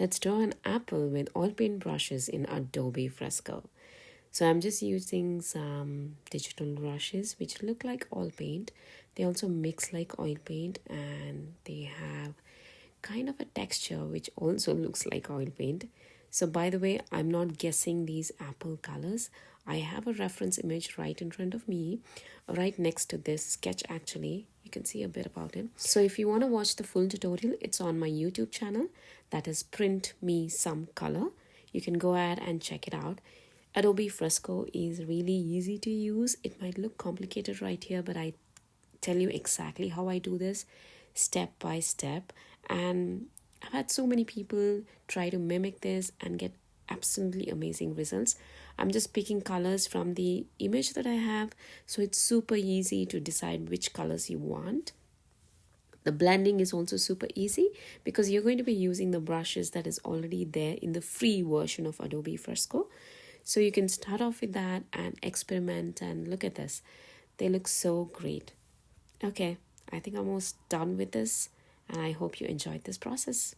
Let's draw an apple with oil paint brushes in Adobe Fresco. So I'm just using some digital brushes which look like oil paint. They also mix like oil paint and they have kind of a texture which also looks like oil paint. So by the way, I'm not guessing these apple colors. I have a reference image right in front of me, right next to this sketch actually. You can see a bit about it. So if you want to watch the full tutorial, it's on my YouTube channel. That is Print Me Some Color. You can go ahead and check it out. Adobe Fresco is really easy to use. It might look complicated right here, but I tell you exactly how I do this step by step. And I've had so many people try to mimic this and get absolutely amazing results. I'm just picking colors from the image that I have, so it's super easy to decide which colors you want. The blending is also super easy because you're going to be using the brushes that is already there in the free version of Adobe Fresco. So you can start off with that and experiment, and look at this. They look so great. Okay, I think I'm almost done with this, and I hope you enjoyed this process.